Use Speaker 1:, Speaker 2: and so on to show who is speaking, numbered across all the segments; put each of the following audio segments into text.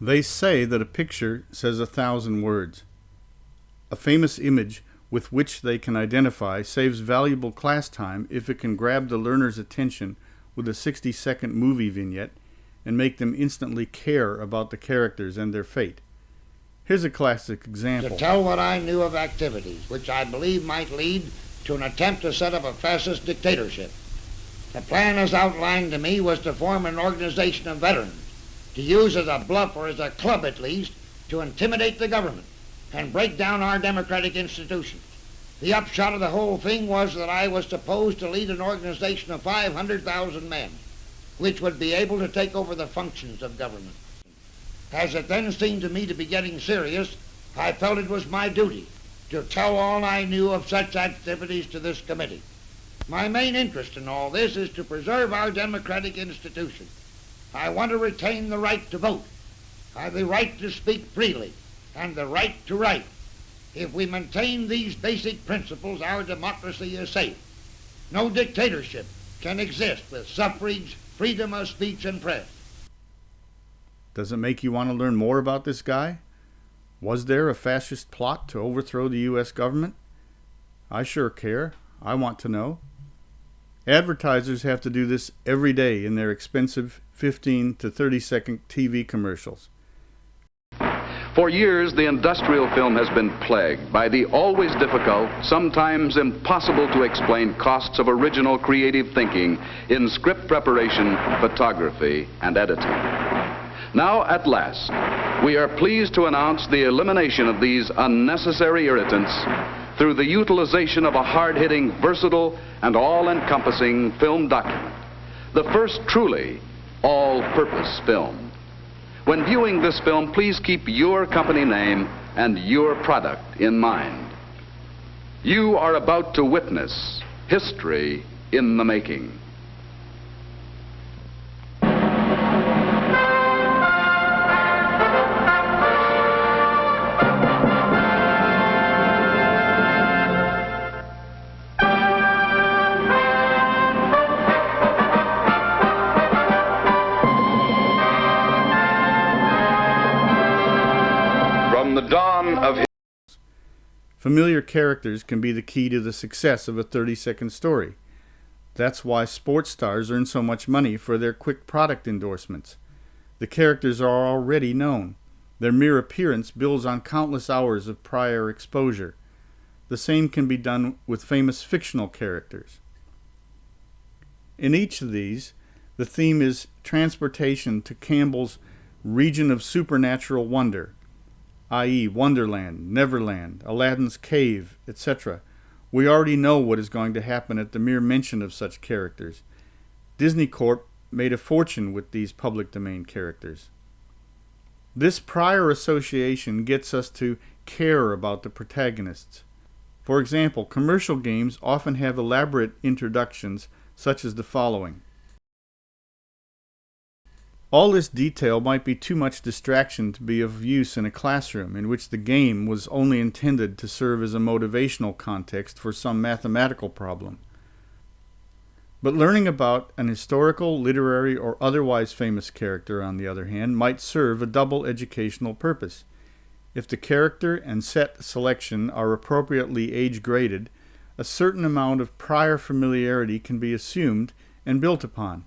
Speaker 1: They say that a picture says 1,000 words. A famous image with which they can identify saves valuable class time if it can grab the learner's attention with a 60-second movie vignette and make them instantly care about the characters and their fate. Here's a classic example.
Speaker 2: To tell what I knew of activities which I believe might lead to an attempt to set up a fascist dictatorship. The plan as outlined to me was to form an organization of veterans, to use as a bluff or as a club at least, to intimidate the government and break down our democratic institutions. The upshot of the whole thing was that I was supposed to lead an organization of 500,000 men, which would be able to take over the functions of government. As it then seemed to me to be getting serious, I felt it was my duty to tell all I knew of such activities to this committee. My main interest in all this is to preserve our democratic institutions. I want to retain the right to vote, the right to speak freely, and the right to write. If we maintain these basic principles, our democracy is safe. No dictatorship can exist with suffrage, freedom of speech, and press.
Speaker 1: Does it make you want to learn more about this guy? Was there a fascist plot to overthrow the U.S. government? I sure care. I want to know. Advertisers have to do this every day in their expensive 15 to 30-second TV commercials.
Speaker 3: For years, the industrial film has been plagued by the always difficult, sometimes impossible to explain costs of original creative thinking in script preparation, photography, and editing. Now, at last, we are pleased to announce the elimination of these unnecessary irritants through the utilization of a hard-hitting, versatile, and all-encompassing film document, the first truly all-purpose film. When viewing this film, please keep your company name and your product in mind. You are about to witness history in the making. From the dawn of
Speaker 1: Familiar characters can be the key to the success of a 30-second story. That's why sports stars earn so much money for their quick product endorsements. The characters are already known. Their mere appearance builds on countless hours of prior exposure. The same can be done with famous fictional characters. In each of these, the theme is transportation to Campbell's region of supernatural wonder, i.e. Wonderland, Neverland, Aladdin's Cave, etc. We already know what is going to happen at the mere mention of such characters. Disney Corp made a fortune with these public domain characters. This prior association gets us to care about the protagonists. For example, commercial games often have elaborate introductions such as the following. All this detail might be too much distraction to be of use in a classroom in which the game was only intended to serve as a motivational context for some mathematical problem. But learning about an historical, literary, or otherwise famous character, on the other hand, might serve a double educational purpose. If the character and set selection are appropriately age-graded, a certain amount of prior familiarity can be assumed and built upon.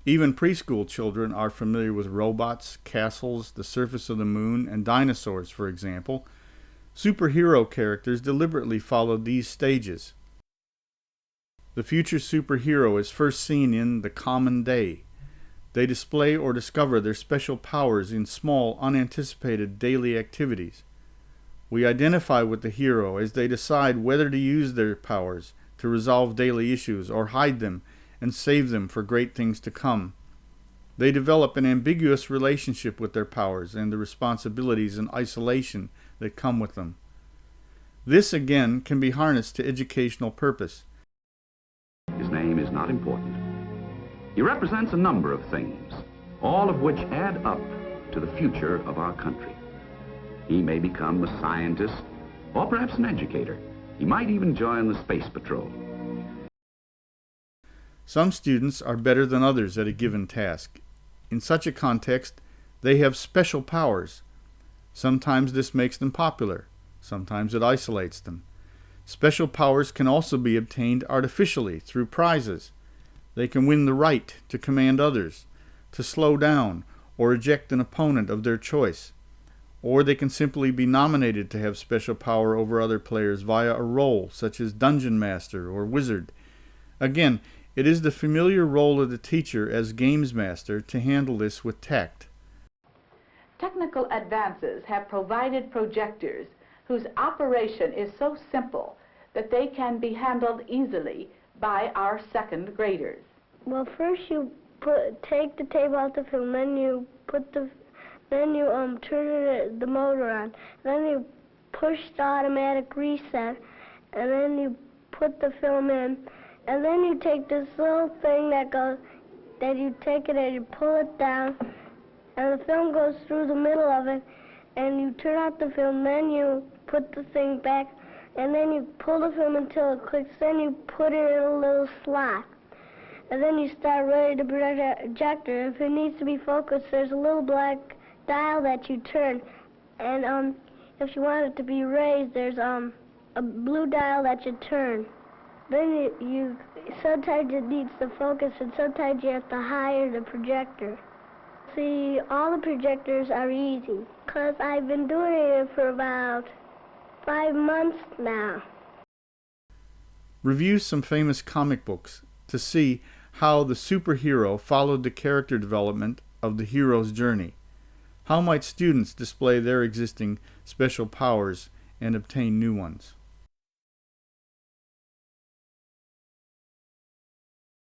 Speaker 1: Even preschool children are familiar with robots, castles, the surface of the moon, and dinosaurs, for example. Superhero characters deliberately follow these stages. The future superhero is first seen in The Common Day. They display or discover their special powers in small, unanticipated daily activities. We identify with the hero as they decide whether to use their powers to resolve daily issues or hide them and save them for great things to come. They develop an ambiguous relationship with their powers and the responsibilities and isolation that come with them. This, again, can be harnessed to educational purpose.
Speaker 3: His name is not important. He represents a number of things, all of which add up to the future of our country. He may become a scientist or perhaps an educator. He might even join the Space Patrol.
Speaker 1: Some students are better than others at a given task. In such a context, They have special powers. Sometimes this makes them popular. Sometimes it isolates them. Special powers can also be obtained artificially through prizes. They can win the right to command others, to slow down or eject an opponent of their choice. Or they can simply be nominated to have special power over other players via a role such as Dungeon Master or Wizard. Again, it is the familiar role of the teacher as Games Master to handle this with tact.
Speaker 4: Technical advances have provided projectors whose operation is so simple that they can be handled easily by our second graders.
Speaker 5: Well, first you take the tape off the film, then you turn the motor on, then you push the automatic reset, and then you put the film in, and then you take this little thing that you take it and you pull it down, and the film goes through the middle of it, and you turn off the film, then you put the thing back, and then you pull the film until it clicks, then you put it in a little slot. And then you start ready to projector. If it needs to be focused, there's a little black dial that you turn. And if you want it to be raised, there's a blue dial that you turn. Then you sometimes it needs to focus, and sometimes you have to hire the projector. See, all the projectors are easy, because I've been doing it for about 5 months now.
Speaker 1: Review some famous comic books to see how the superhero followed the character development of the hero's journey. How might students display their existing special powers and obtain new ones?